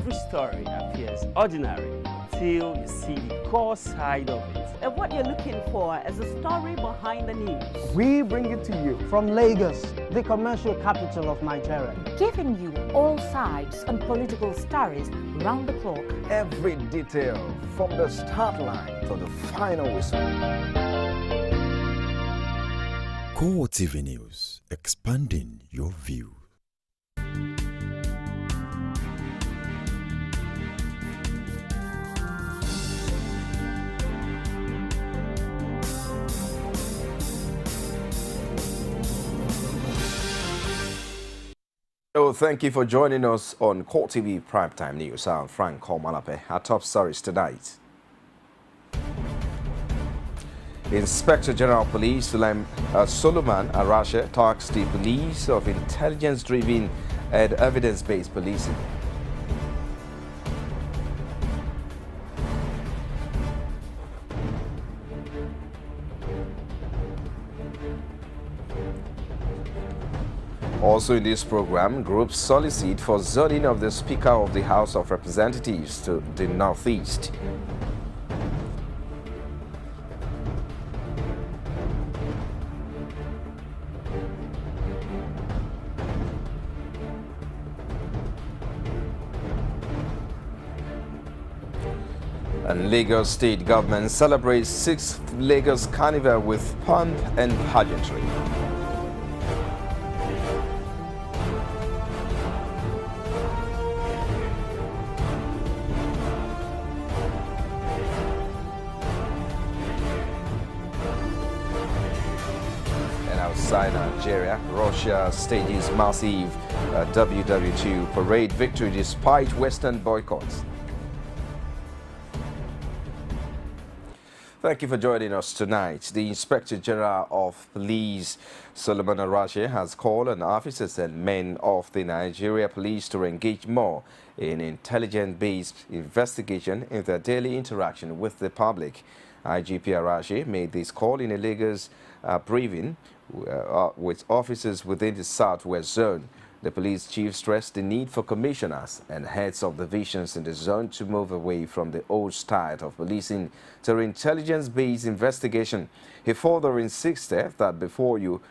every story appears ordinary until you see the core side of it. And what you're looking for is the story behind the news. We bring it to you from Lagos, the commercial capital of Nigeria. Giving you all sides and political stories round the clock. Every detail from the start line to the final whistle. CoreTV News, expanding your view. So thank you for joining us on CoreTV Primetime News. I'm Frank Komalape. Our top stories tonight. Inspector General of Police Solomon Arashe talks the police of intelligence-driven and evidence-based policing. Also in this program, groups solicit for zoning of the Speaker of the House of Representatives to the Northeast. And Lagos State Government celebrates 6th Lagos Carnival with pomp and pageantry. Outside Nigeria, Russia stages massive WW2 parade victory despite Western boycotts. Thank you for joining us tonight. The Inspector General of Police, Solomon Arashe, has called on officers and men of the Nigeria Police to engage more in intelligence-based investigation in their daily interaction with the public. IGP Arashe made this call in a Lagos briefing with officers within the Southwest Zone. The police chief stressed the need for commissioners and heads of divisions in the zone to move away from the old style of policing to intelligence-based investigation. He further insisted that before you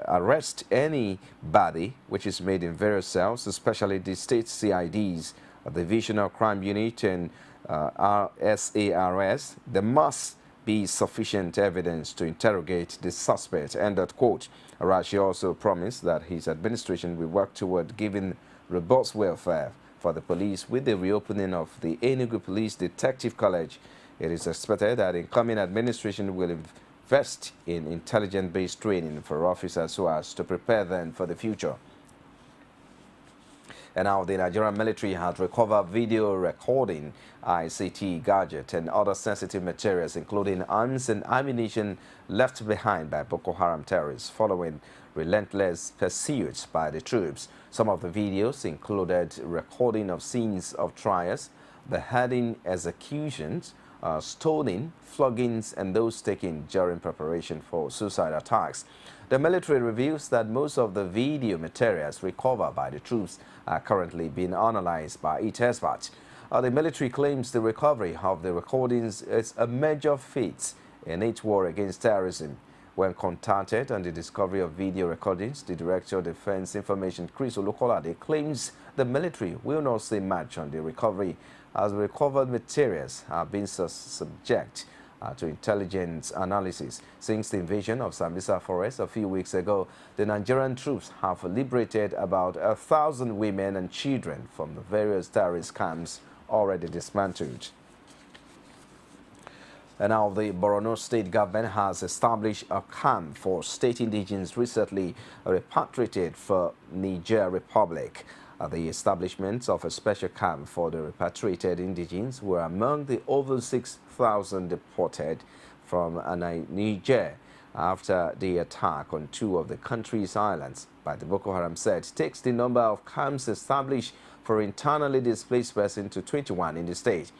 arrest anybody, which is made in various cells, especially the state CIDs, a divisional crime unit and RSARS, there must be sufficient evidence to interrogate the suspect, end of quote. Arashe also promised that his administration will work toward giving robust welfare for the police with the reopening of the Enugu Police Detective College. It is expected that incoming administration will invest in intelligence-based training for officers so as to prepare them for the future. And now the Nigerian military has recovered video recording, ICT gadget and other sensitive materials, including arms and ammunition left behind by Boko Haram terrorists following relentless pursuits by the troops. Some of the videos included recording of scenes of trials, beheading executions, stoning, floggings, and those taken during preparation for suicide attacks. The military reveals that most of the video materials recovered by the troops are currently being analyzed by its experts. The military claims the recovery of the recordings is a major feat in its war against terrorism. When contacted on the discovery of video recordings, the Director of Defense Information, Chris Olukolade, claims the military will not say much on the recovery as the recovered materials have been subject to intelligence analysis. Since the invasion of Sambisa Forest a few weeks ago, the Nigerian troops have liberated about 1,000 women and children from the various terrorist camps already dismantled. And now the Borno state government has established a camp for state indigenes recently repatriated for Niger Republic. The establishment of a special camp for the repatriated indigenes were among the over 6,000 deported from Niger after the attack on 2 of the country's islands by the Boko Haram set takes the number of camps established for internally displaced persons to 21 in the state.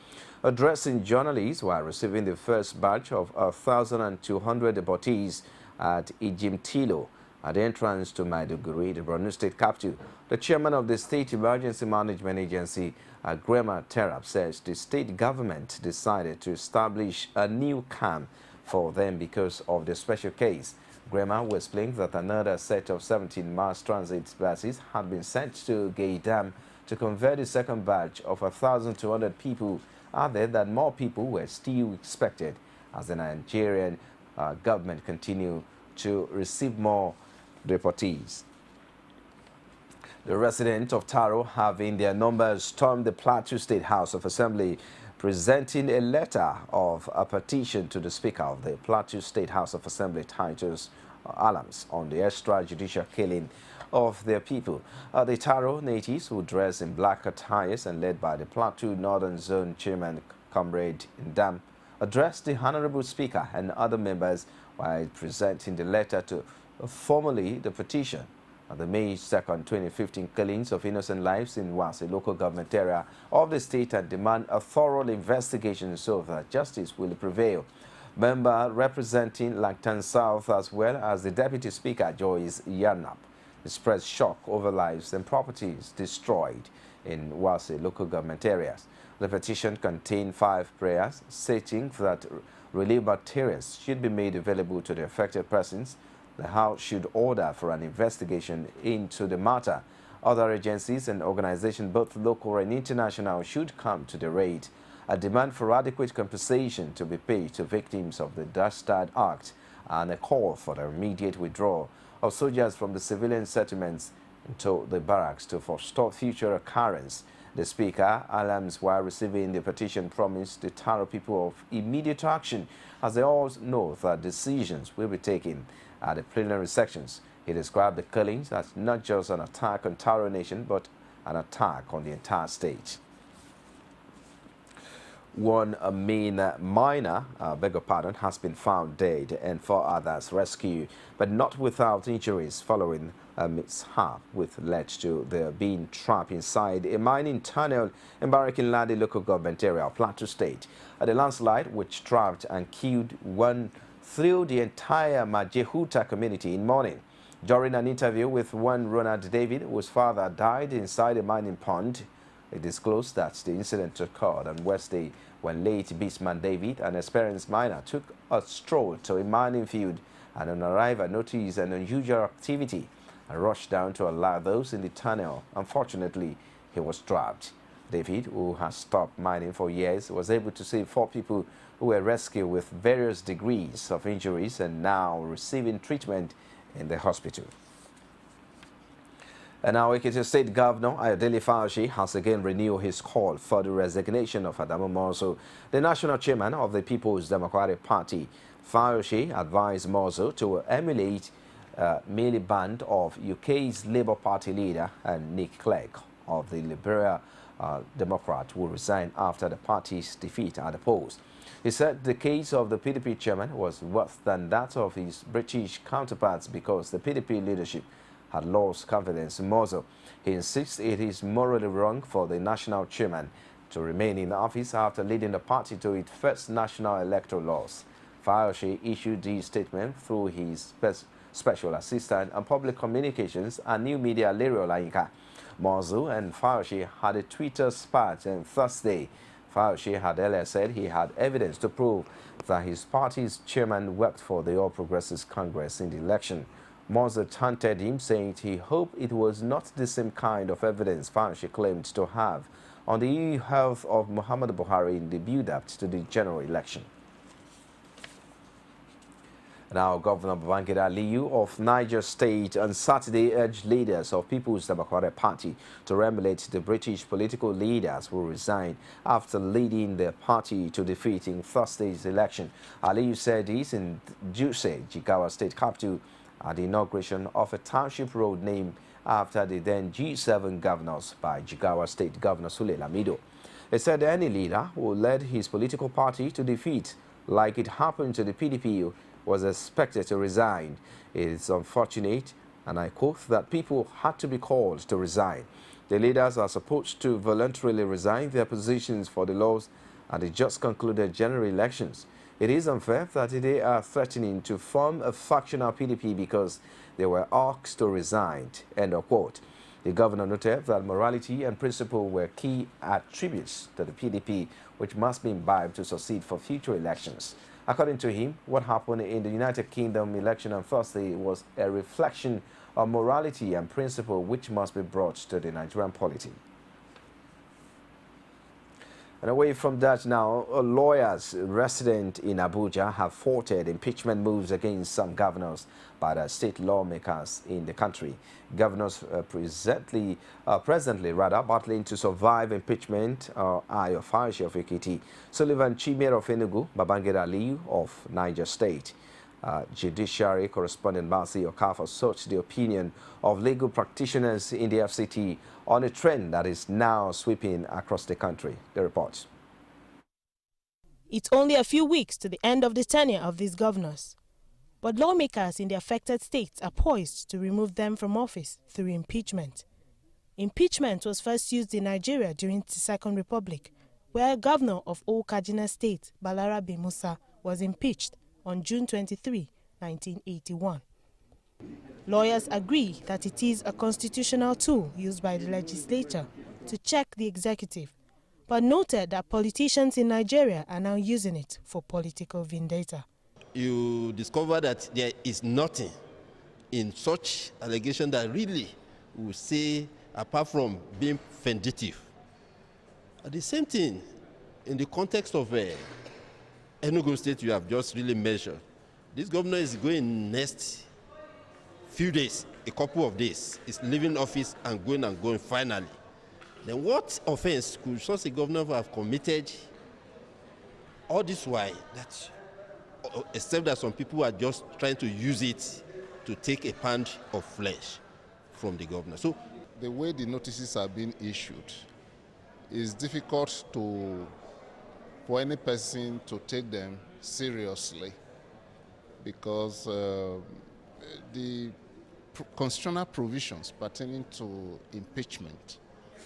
Addressing journalists while receiving the first batch of 1,200 deportees at Ijimtilo, at the entrance to Maiduguri, the Borno State capital. The chairman of the State Emergency Management Agency, Grema Terap, says the state government decided to establish a new camp for them because of the special case. Grema will explain that another set of 17 mass transit buses had been sent to Gaydam to convert the second batch of 1,200 people. Added that more people were still expected as the Nigerian government continue to receive more deportees. The residents of Taro have in their numbers stormed the Plateau State House of Assembly, presenting a letter of a petition to the Speaker of the Plateau State House of Assembly titles alarms on the extrajudicial killing of their people. The Taro natives, who dress in black attires and led by the Plateau Northern Zone Chairman Comrade Ndam, addressed the Honorable Speaker and other members while presenting the letter to formally the petition. The May 2nd, 2015 killings of innocent lives in Wase local government area of the state and demand a thorough investigation so that justice will prevail. Member representing Langton South as well as the Deputy Speaker Joyce Yarnap expressed shock over lives and properties destroyed in Wase local government areas. The petition contained 5 prayers stating that relief materials should be made available to the affected persons. The House should order for an investigation into the matter. Other agencies and organizations, both local and international, should come to the raid. A demand for adequate compensation to be paid to victims of the Dastard Act and a call for the immediate withdrawal of soldiers from the civilian settlements into the barracks to forestall future occurrence. The Speaker, alarms while receiving the petition, promised the Taro people of immediate action as they all know that decisions will be taken at the plenary sections. He described the killings as not just an attack on Taro Nation, but an attack on the entire state. One main miner, has been found dead and 4 others rescued, but not without injuries following a mishap which led to their being trapped inside a mining tunnel in Barikin-Ladi local government area of Plateau State. The landslide, which trapped and killed one, threw the entire Majehuta community in mourning. During an interview with one Ronald David, whose father died inside a mining pond, he disclosed that the incident occurred on Wednesday when late Bisman David, an experienced miner, took a stroll to a mining field and on arrival noticed an unusual activity and rushed down to allow those in the tunnel. Unfortunately, he was trapped. David, who has stopped mining for years, was able to save 4 people who were rescued with various degrees of injuries and now receiving treatment in the hospital. And now, Ekiti State Governor Ayodele Fauci has again renewed his call for the resignation of Adamu Mozo, the national chairman of the People's Democratic Party. Fauci advised Mozo to emulate Miliband of UK's Labour Party leader and Nick Clegg of the Liberal Democrat, who resigned after the party's defeat at the polls. He said the case of the PDP chairman was worse than that of his British counterparts because the PDP leadership had lost confidence in Mozo. He insists it is morally wrong for the national chairman to remain in office after leading the party to its first national electoral loss. Fauci issued this statement through his special assistant on public communications and new media, Larry Olayinka. Mozo and Fauci had a Twitter spat on Thursday. Fauci had earlier said he had evidence to prove that his party's chairman worked for the All Progressives Congress in the election. Mozo taunted him, saying he hoped it was not the same kind of evidence Fauci claimed to have on the health of Muhammadu Buhari in the build-up to the general election. Now, Governor Babangida Aliyu of Niger State on Saturday urged leaders of People's Democratic Party to emulate the British political leaders who resigned after leading their party to defeat in Thursday's election. Aliyu said this in Juse, Jigawa State capital, at the inauguration of a township road named after the then G7 governors by Jigawa State Governor Sule Lamido. He said any leader who led his political party to defeat, like it happened to the PDP, was expected to resign. It is unfortunate, and I quote, that people had to be called to resign. The leaders are supposed to voluntarily resign their positions for the laws and the just concluded general elections. It is unfair that they are threatening to form a factional PDP because they were asked to resign, end of quote. The governor noted that morality and principle were key attributes to the PDP, which must be imbibed to succeed for future elections. According to him, what happened in the United Kingdom election on Thursday was a reflection of morality and principle which must be brought to the Nigerian polity. And away from that now, lawyers resident in Abuja have thwarted impeachment moves against some governors by the state lawmakers in the country. Governors presently battling to survive impeachment are Ayo Faishi of Ekiti, Sullivan Chimere of Enugu, Babangida Aliyu of Niger State. Judiciary correspondent Basi Okafor sought the opinion of legal practitioners in the FCT on a trend that is now sweeping across the country. The report. It's only a few weeks to the end of the tenure of these governors, but lawmakers in the affected states are poised to remove them from office through impeachment. Impeachment was first used in Nigeria during the Second Republic, where a governor of Old Kaduna State, Balarabe Musa, was impeached on June 23, 1981. Lawyers agree that it is a constitutional tool used by the legislature to check the executive, but noted that politicians in Nigeria are now using it for political vendetta. You discover that there is nothing in such allegation that really will say, apart from being vindictive. The same thing in the context of Enugu State you have just really measured. This governor is going next few days, a couple of days, is leaving office and going finally. Then what offense could such a governor have committed all this while, that, except that some people are just trying to use it to take a pound of flesh from the governor? So the way the notices are being issued is difficult for any person to take them seriously, because the constitutional provisions pertaining to impeachment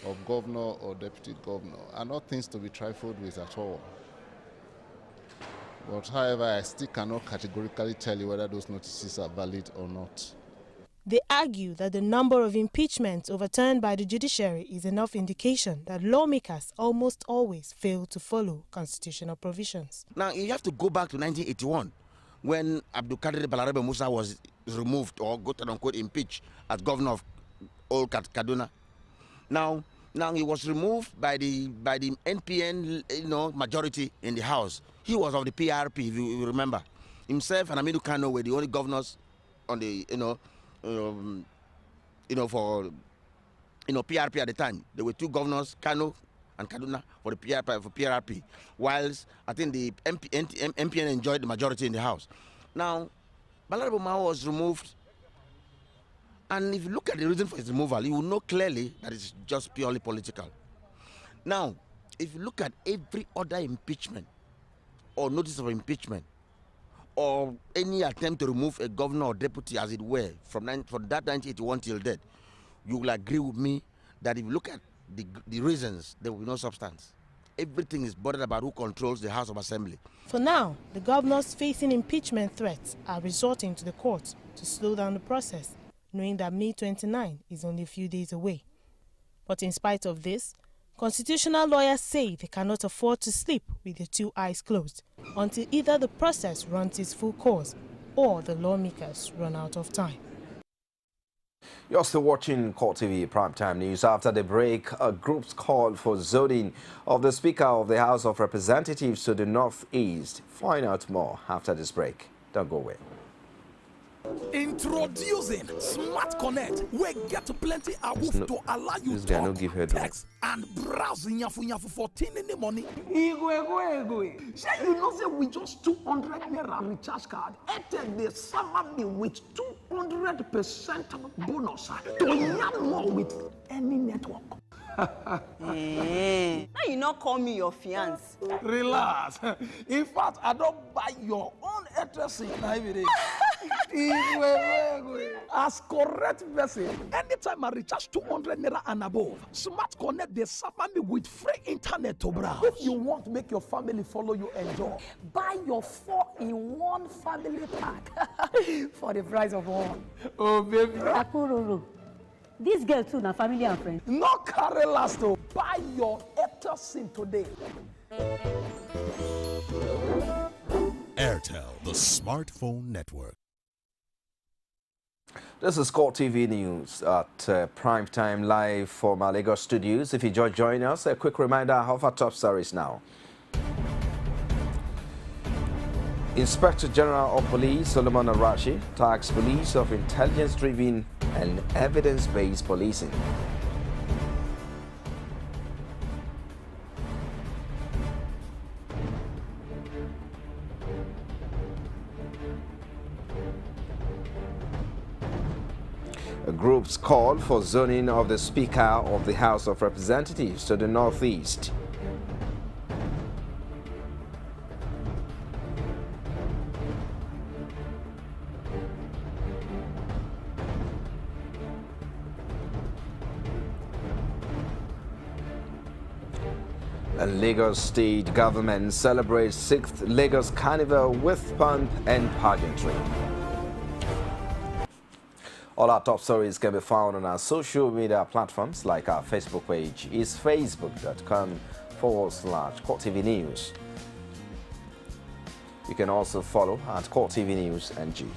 of governor or deputy governor are not things to be trifled with at all. But however, I still cannot categorically tell you whether those notices are valid or not. They argue that the number of impeachments overturned by the judiciary is enough indication that lawmakers almost always fail to follow constitutional provisions. Now, you have to go back to 1981 when Abdul Kadir Balarabe Musa was removed or quote-unquote impeached as governor of Old Kaduna. Now he was removed by the NPN majority in the House. He was of the PRP, if you remember. Himself and Aminu Kano were the only governors on the PRP at the time. There were two governors, Kano and Kaduna, for the PRP, whilst I think the MPN enjoyed the majority in the House. Now, Balarabe Musa was removed, and if you look at the reason for his removal, you will know clearly that it's just purely political. Now, if you look at every other impeachment or notice of impeachment, or any attempt to remove a governor or deputy, as it were, from that 1981 till date, you will agree with me that if you look at the reasons, there will be no substance. Everything is bothered about who controls the House of Assembly. For now, the governors facing impeachment threats are resorting to the courts to slow down the process, knowing that May 29 is only a few days away. But in spite of this, constitutional lawyers say they cannot afford to sleep with their two eyes closed until either the process runs its full course or the lawmakers run out of time. You're still watching CoreTV Primetime News. After the break, a group's called for zoning of the Speaker of the House of Representatives to the Northeast. Find out more after this break. Don't go away. Introducing Smart Connect, where get plenty awoof to allow you to talk, text, and browse nyafu for 10 in the morning. Say you know say with just 200 naira recharge card, Airtel they summer me with 200% bonus to yarn more with any network. Now you not call me your fiance. Relax. In fact, I don't buy your own Airtel SIM. As correct vessel, anytime I recharge 200 naira and above, Smart Connect they serve me with free internet to browse. If you want to make your family follow you enjoy, buy your 4-in-1 family pack for the price of one. Oh baby. Akururu. This girl too, na family and friends. No carry last though. Buy your Airtel SIM today. Airtel, the smartphone network. This is CoreTV News at prime time live from our Lagos studios. If you just join us, a quick reminder of our top stories now. Inspector General of Police Solomon Arashi tasked police of intelligence-driven and evidence-based policing. Groups called for zoning of the Speaker of the House of Representatives to the northeast. And Lagos State Government celebrates 6th Lagos Carnival with pomp and pageantry. All our top stories can be found on our social media platforms, like our Facebook page is facebook.com/CoreTV News. You can also follow at CoreTV News NG.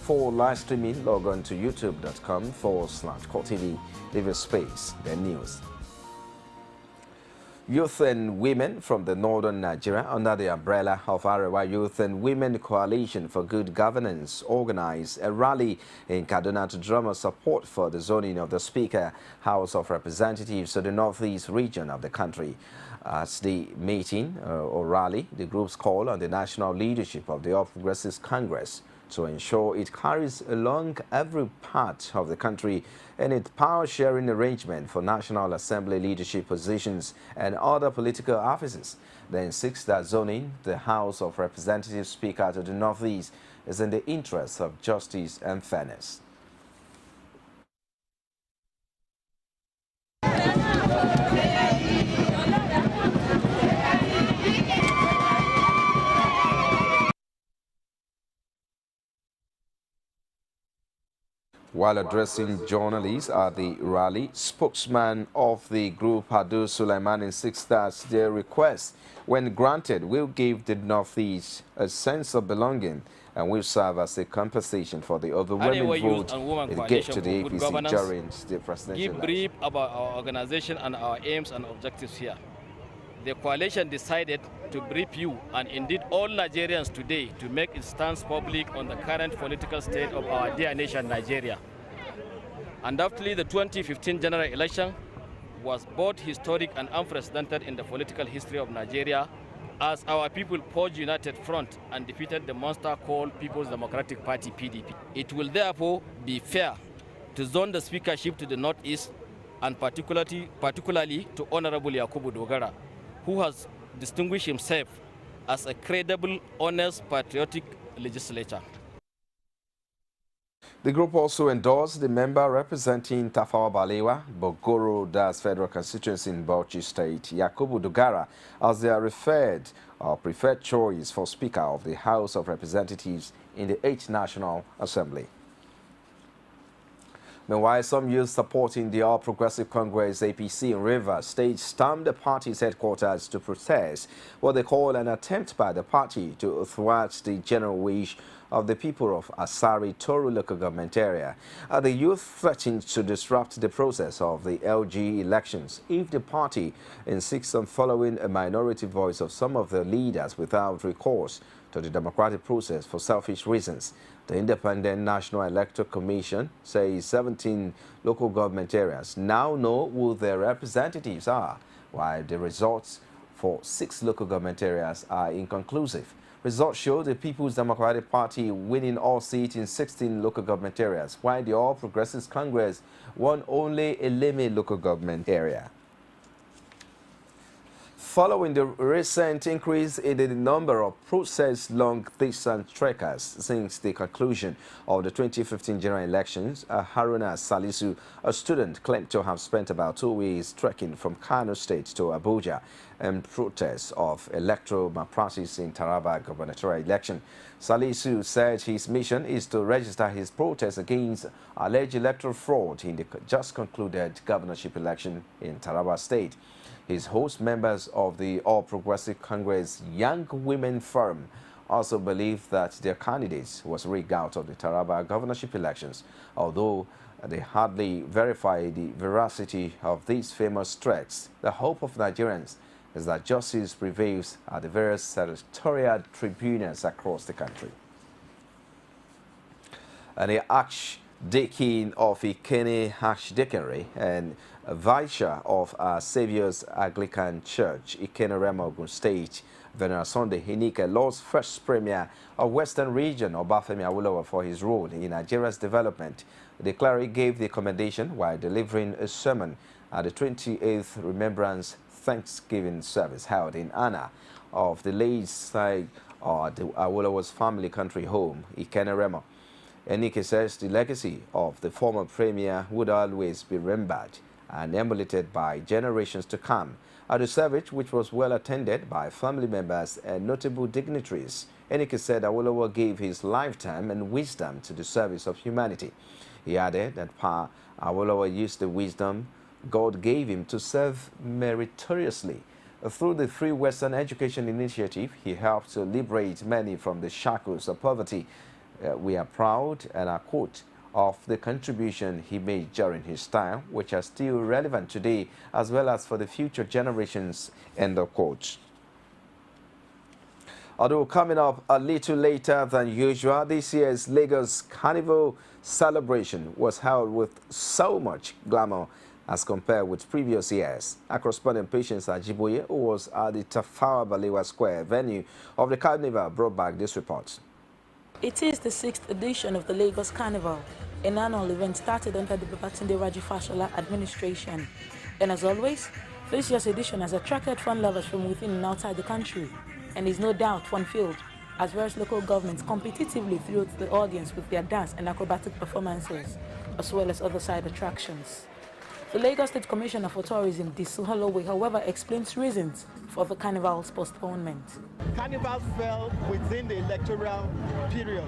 For live streaming, log on to youtube.com/CoreTV, leave a space, then news. Youth and women from the northern Nigeria, under the umbrella of Arewa Youth and Women Coalition for Good Governance, organized a rally in Kaduna to drum support for the zoning of the Speaker, House of Representatives to the northeast region of the country. At the meeting or rally, the groups call on the national leadership of the All Progressives Congress to ensure it carries along every part of the country in its power-sharing arrangement for National Assembly leadership positions and other political offices. Then seeks that zoning the House of Representatives Speaker to the northeast is in the interests of justice and fairness. While addressing journalists at the rally, spokesman of the group Hadu Sulaiman insists that their request, when granted, will give the Northeast a sense of belonging and will serve as a compensation for the overwhelming vote it gave to the APC during the presidential election. Give brief about our organization and our aims and objectives here. The coalition decided to brief you and indeed all Nigerians today to make its stance public on the current political state of our dear nation, Nigeria. Undoubtedly, the 2015 general election was both historic and unprecedented in the political history of Nigeria, as our people forged united front and defeated the monster called People's Democratic Party, PDP. It will therefore be fair to zone the speakership to the northeast, and particularly to Honorable Yakubu Dogara, who has distinguished himself as a credible, honest, patriotic legislator. The group also endorsed the member representing Tafawa Balewa, Bogoro Das Federal Constituency in Bauchi State, Yakubu Dogara, as their preferred choice for Speaker of the House of Representatives in the 8th National Assembly. Meanwhile, some youth supporting the All Progressive Congress APC in Rivers State stormed the party's headquarters to protest what they call an attempt by the party to thwart the general wish of the people of Asari Toru local government area. The youth threatened to disrupt the process of the LG elections if the party insists on following a minority voice of some of the leaders without recourse to the democratic process for selfish reasons. The Independent National Electoral Commission says 17 local government areas now know who their representatives are, while the results for 6 local government areas are inconclusive. Results show the People's Democratic Party winning all seats in 16 local government areas, while the All Progressives Congress won only a Leme local government area. Following the recent increase in the number of processed long-distance trekkers since the conclusion of the 2015 general elections, Haruna Salisu, a student, claimed to have spent about 2 weeks trekking from Kano State to Abuja in protest of electoral malpractice in Taraba gubernatorial election. Salisu said his mission is to register his protest against alleged electoral fraud in the just concluded governorship election in Taraba State. His host members of the All Progressive Congress Young Women Forum also believe that their candidate was rigged out of the Taraba governorship elections, although they hardly verify the veracity of these famous threats. The hope of Nigerians is that justice prevails at the various senatorial tribunals across the country. And the Archdeacon of Ikene Archdeaconry and Vicar of Our Saviour's Anglican Church, Ikene Remo, Ogun State, Venerable Sunday Hinike, Lord's first Premier of Western Region, Obafemi Awolowo, for his role in Nigeria's development. The cleric gave the commendation while delivering a sermon at the 28th Remembrance Thanksgiving service held in honor of the late side of the Awolowo's family country home, Ikene Remo. Enike says the legacy of the former premier would always be remembered and emulated by generations to come. At the service, which was well attended by family members and notable dignitaries, Enike said Awolowo gave his lifetime and wisdom to the service of humanity. He added that Awolowo used the wisdom God gave him to serve meritoriously. Through the Free Western Education Initiative, he helped to liberate many from the shackles of poverty. We are proud, and I quote, of the contribution he made during his time, which are still relevant today as well as for the future generations, end of quote. Although coming up a little later than usual, this year's Lagos Carnival celebration was held with so much glamour as compared with previous years. Our correspondent Patience Ajiboye, who was at the Tafawa Balewa Square venue of the Carnival, brought back this report. It is the 6th edition of the Lagos Carnival, an annual event started under the Babatunde Raji Fashola administration. And as always, this year's edition has attracted fun lovers from within and outside the country, and is no doubt fun-filled, as various local governments competitively threw the audience with their dance and acrobatic performances, as well as other side attractions. The Lagos State Commissioner for Tourism, Disu Holloway, however, explains reasons for the carnival's postponement. Carnival fell within the electoral period,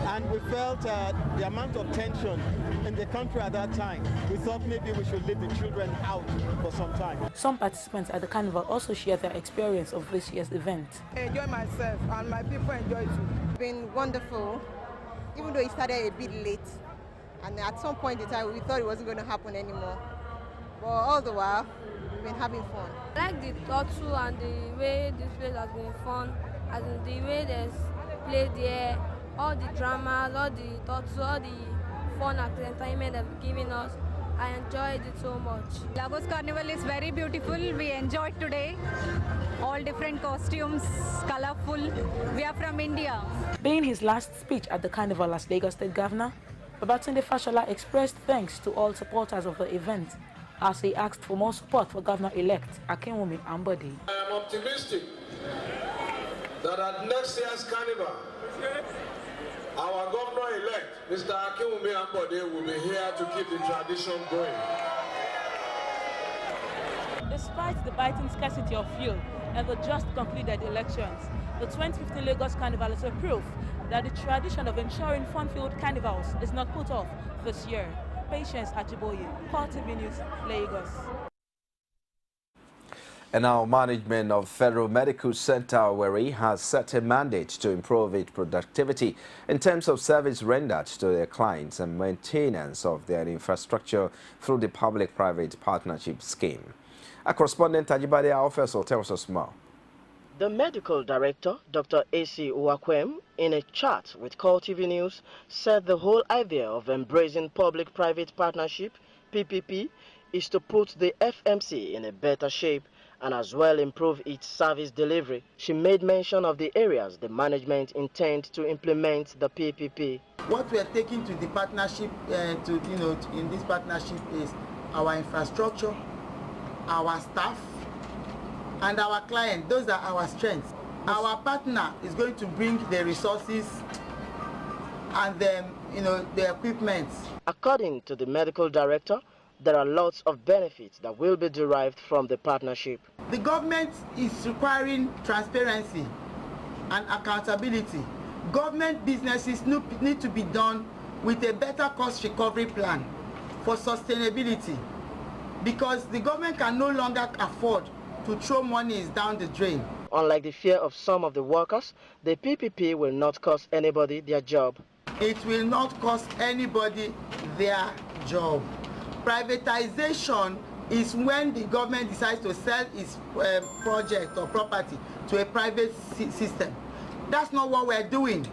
and we felt the amount of tension in the country at that time. We thought maybe we should leave the children out for some time. Some participants at the carnival also shared their experience of this year's event. I enjoy myself, and my people enjoy it too. It's been wonderful, even though it started a bit late. And at some point in time, we thought it wasn't going to happen anymore. But all the while, we've been having fun. I like the turtle and the way this place has been fun, as in the way there's play there, all the dramas, all the turtle, all the fun entertainment they've given us. I enjoyed it so much. Lagos Carnival is very beautiful. We enjoyed today. All different costumes, colorful. We are from India. Being his last speech at the carnival as Lagos State Governor, Babatunde Fashola expressed thanks to all supporters of the event as he asked for more support for Governor-elect Akinwumi Ambode. I am optimistic that at next year's carnival, our Governor-elect, Mr. Akinwumi Ambode, will be here to keep the tradition going. Despite the biting scarcity of fuel and the just concluded elections, the 2015 Lagos Carnival is a proof that the tradition of ensuring fun-filled carnivals is not put off this year. Patience Ajiboye, CoreTV News, Lagos. And now management of Federal Medical Center Owerri has set a mandate to improve its productivity in terms of service rendered to their clients and maintenance of their infrastructure through the public-private partnership scheme. Our correspondent Ajibade Aofeso tells us more. The medical director, Dr. A.C. Uwakwem, in a chat with CoreTV News, said the whole idea of embracing public-private partnership, PPP, is to put the FMC in a better shape and as well improve its service delivery. She made mention of the areas the management intend to implement the PPP. What we are taking to the partnership, in this partnership is our infrastructure, our staff, and our client, those are our strengths. Our partner is going to bring the resources and the equipment. According to the medical director, there are lots of benefits that will be derived from the partnership. The government is requiring transparency and accountability. Government businesses need to be done with a better cost recovery plan for sustainability, because the government can no longer afford to throw monies down the drain. Unlike the fear of some of the workers, the PPP will not cost anybody their job. It will not cost anybody their job. Privatization is when the government decides to sell its project or property to a private system. That's not what we're doing.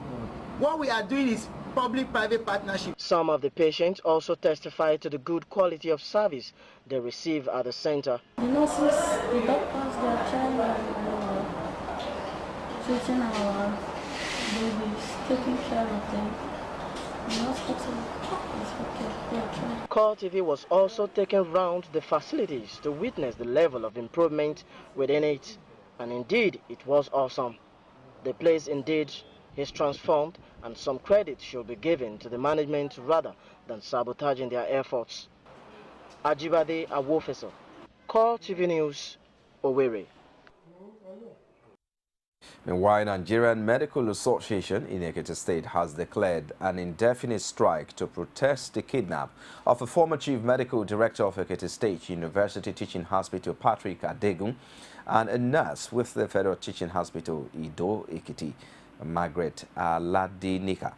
What we are doing is public-private partnership. Some of the patients also testify to the good quality of service they receive at the center. The nurses, the doctors, they are trying treating our babies, taking care of them. The hospital is okay. They are trying. CoreTV was also taken round the facilities to witness the level of improvement within it. And indeed, it was awesome. The place indeed is transformed, and some credit should be given to the management rather than sabotaging their efforts. Ajibade Awofeso, CoreTV News, Owerri. Meanwhile, Nigerian Medical Association in Ekiti State has declared an indefinite strike to protest the kidnap of a former Chief Medical Director of Ekiti State University Teaching Hospital, Patrick Adegun, and a nurse with the Federal Teaching Hospital, Ido Ekiti, Margaret Aladinika.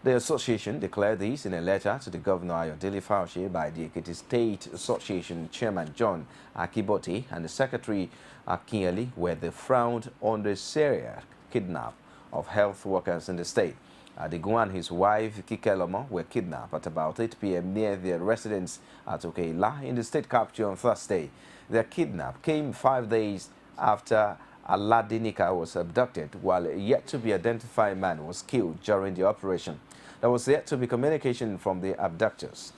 The association declared this in a letter to the Governor Ayodele Fauci by the Ekiti State Association Chairman John Akibote and the Secretary Akinyele, where they frowned on the serial kidnap of health workers in the state. Adegun and his wife Kikelomo were kidnapped at about 8 p.m. near their residence at Okeila in the state capital on Thursday. Their kidnap came 5 days after Aladinika was abducted, while a yet-to-be-identified man was killed during the operation. There was yet to be communication from the abductors.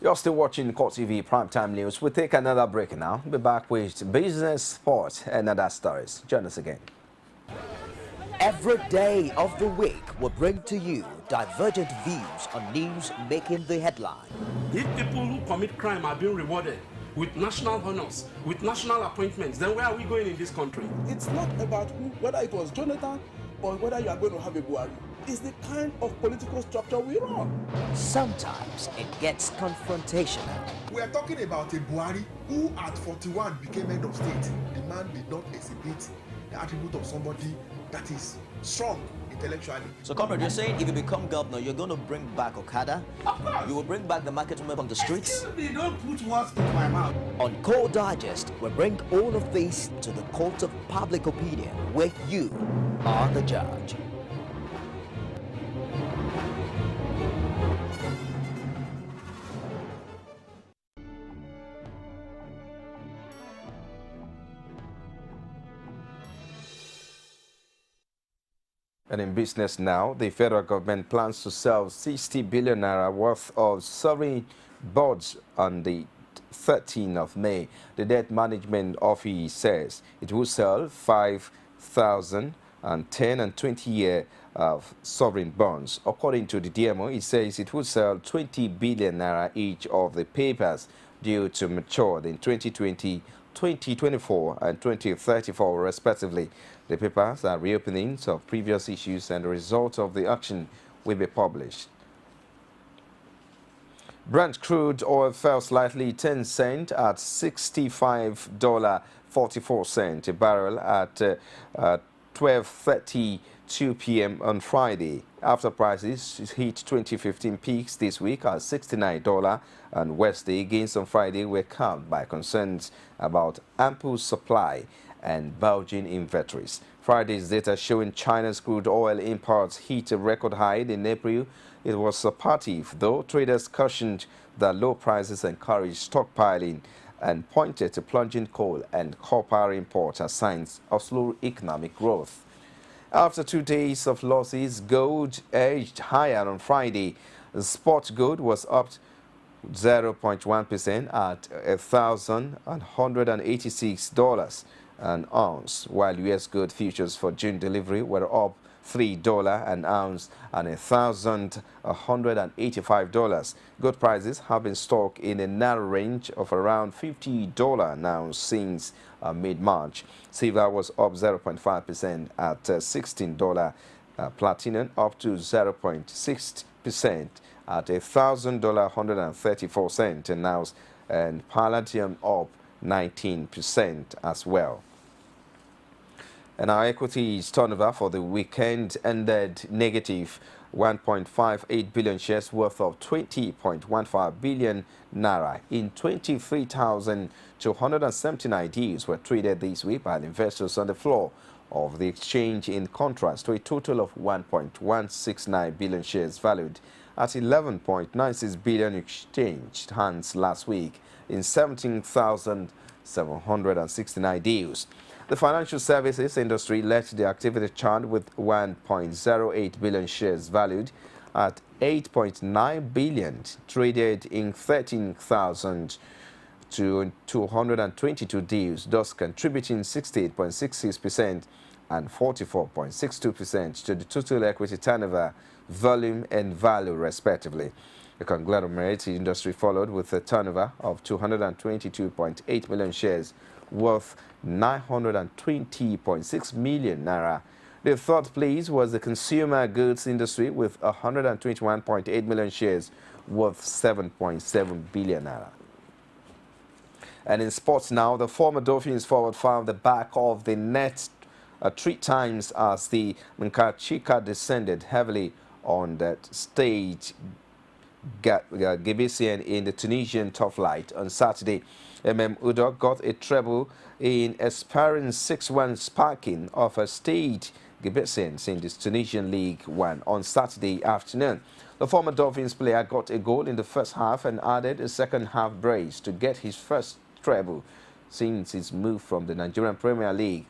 You're still watching CoreTV Primetime News. We'll take another break now. We'll be back with business, sports, and other stories. Join us again. Every day of the week, we bring to you divergent views on news making the headline. If people who commit crime are being rewarded with national honors, with national appointments, then where are we going in this country? It's not about whether it was Jonathan or whether you are going to have a Buhari. It's the kind of political structure we run. Sometimes it gets confrontational. We are talking about a Buhari who at 41 became head of state. The man did not exhibit the attribute of somebody that is strong intellectually. So, comrade, you're saying if you become governor, you're going to bring back Okada? Of course. You will bring back the market women on the streets? Excuse me, don't put words in my mouth. On Core Digest, we bring all of this to the court of public opinion, where you are the judge. And in business now, the federal government plans to sell 60 billion naira worth of sovereign bonds on the 13th of May. The Debt Management Office says it will sell 5,000 and 10 and 20-year sovereign bonds. According to the DMO, it says it will sell 20 billion naira each of the papers due to mature in 2020, 2024 and 2034 respectively. The papers are reopenings of previous issues, and the result of the auction will be published. Brent crude oil fell slightly 10 cents at $65.44 a barrel at 12:32 p.m. on Friday, after prices hit 2015 peaks this week at $69, and Wednesday gains on Friday were capped by concerns about ample supply and bulging inventories. Friday's data showing China's crude oil imports hit a record high in April. It was supportive, though traders cautioned that low prices encouraged stockpiling and pointed to plunging coal and copper imports as signs of slow economic growth. After 2 days of losses, gold edged higher on Friday. The spot gold was up 0.1% at $1,186 an ounce, while U.S. gold futures for June delivery were up $3 an ounce and $1,185. Gold prices have been stuck in a narrow range of around $50 an ounce since mid-March. Silver was up 0.5% at $16. Platinum up to 0.6% at $1,134 an ounce, and palladium up 19% as well. And our equities turnover for the weekend ended negative 1.58 billion shares worth of 20.15 billion naira in 23,279 deals were traded this week by investors on the floor of the exchange, in contrast to a total of 1.169 billion shares valued at 11.96 billion exchanged hands last week in 17,769 deals. The financial services industry led the activity chart with 1.08 billion shares valued at 8.9 billion traded in 13,222 deals, thus contributing 68.66% and 44.62% to the total equity turnover, volume and value respectively. The conglomerate industry followed with a turnover of 222.8 million shares worth 920.6 million naira. The third place was the consumer goods industry with 121.8 million shares worth 7.7 billion naira. And in sports now, the former Dolphins forward found the back of the net 3 times as the Nkachika descended heavily on that stage Gebisian in the Tunisian top flight on Saturday. Udok got a treble in a sparring 6-1 sparking of a stage Gebisians in the Tunisian League 1 on Saturday afternoon. The former Dolphins player got a goal in the first half and added a second half brace to get his first treble since his move from the Nigerian Premier League.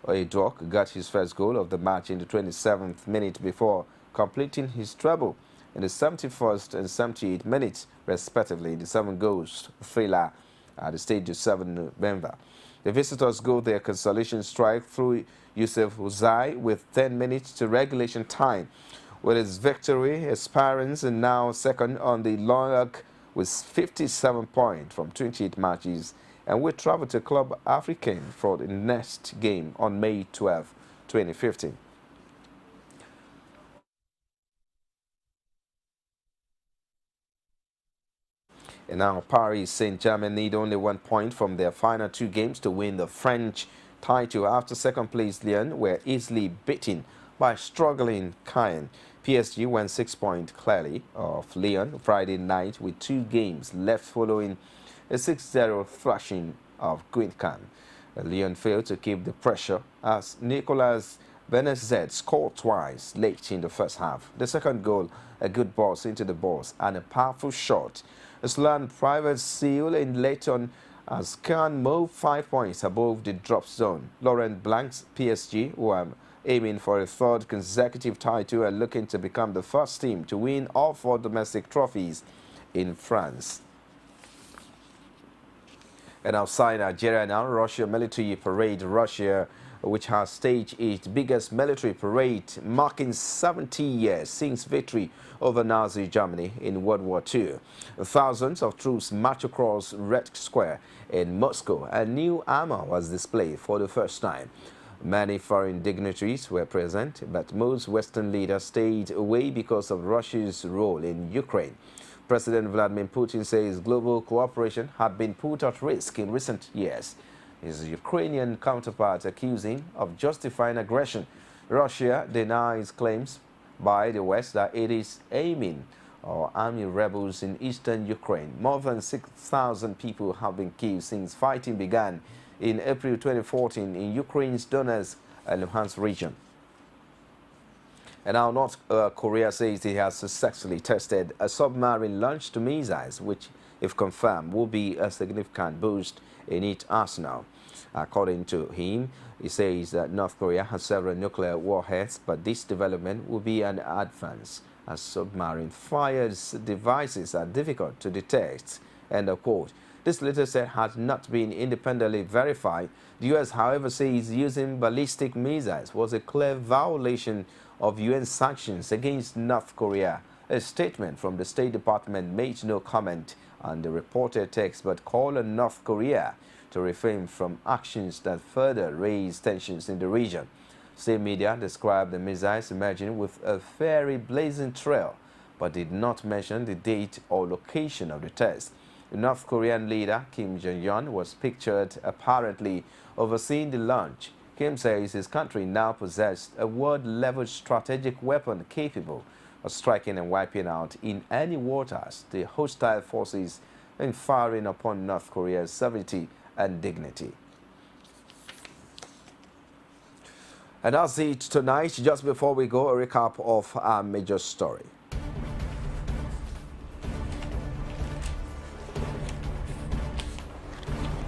Udok got his first goal of the match in the 27th minute before completing his treble in the 71st and 78th minutes, respectively, in the 7-goals thriller at the stage of 7 November. The visitors go their consolation strike through Yusuf Uzai with 10 minutes to regulation time. With his victory, Esperance are now second on the log with 57 points from 28 matches and will travel to Club Africain for the next game on May 12, 2015. And now Paris Saint-Germain need only 1 point from their final 2 games to win the French title after second place Lyon were easily beaten by struggling Caen. PSG went 6 points clearly of Lyon Friday night with 2 games left following a 6-0 thrashing of Guingamp. Lyon failed to keep the pressure as Nicolas Benezet scored twice late in the first half. The second goal, a good boss into the box and a powerful shot. Aslan Private seal in Leighton as Caen moved 5 points above the drop zone. Laurent Blanc's PSG, who are aiming for a 3rd consecutive title, are looking to become the first team to win all 4 domestic trophies in France. And outside Nigeria now, Russia military parade. Russia, which has staged its biggest military parade, marking 70 years since victory over Nazi Germany in World War II. Thousands of troops marched across Red Square in Moscow, and new armor was displayed for the first time. Many foreign dignitaries were present, but most Western leaders stayed away because of Russia's role in Ukraine. President Vladimir Putin says global cooperation had been put at risk in recent years. His Ukrainian counterpart accusing of justifying aggression. Russia denies claims by the West that it is aiming or arming rebels in eastern Ukraine. More than 6,000 people have been killed since fighting began in April 2014 in Ukraine's Donetsk and Luhansk region. And now North Korea says it has successfully tested a submarine launched missiles which if confirmed, will be a significant boost in its arsenal. According to him, he says that North Korea has several nuclear warheads, but this development will be an advance as submarine-fired devices are difficult to detect. End of quote. This latest set has not been independently verified. The U.S., however, says using ballistic missiles was a clear violation of UN sanctions against North Korea. A statement from the State Department made no comment on the reported text, but called on North Korea to refrain from actions that further raise tensions in the region. State media described the missiles emerging with a fiery blazing trail, but did not mention the date or location of the test. The North Korean leader, Kim Jong-un, was pictured apparently overseeing the launch. Kim says his country now possessed a world-level strategic weapon capable of striking and wiping out in any waters the hostile forces and firing upon North Korea's sovereignty and dignity. And that's it tonight. Just before we go, a recap of our major story.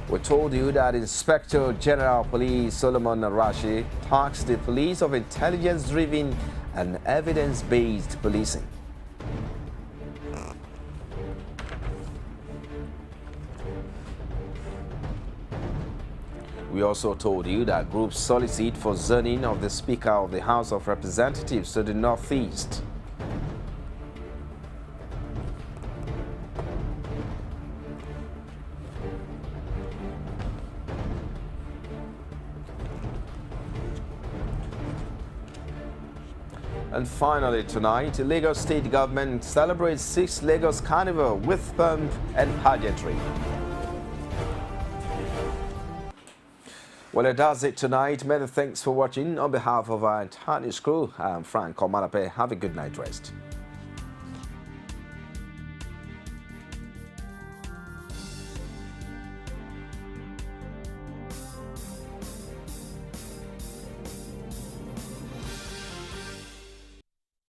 We told you that Inspector General Police Solomon Arashi tasked the police of intelligence-driven and evidence-based policing. We also told you that groups solicit for zoning of the Speaker of the House of Representatives to the Northeast. And finally tonight, Lagos State Government celebrates 6th Lagos Carnival with pomp and pageantry. Well, it does it tonight. Many thanks for watching. On behalf of our entire news crew, I'm Frank Omanape. Have a good night rest.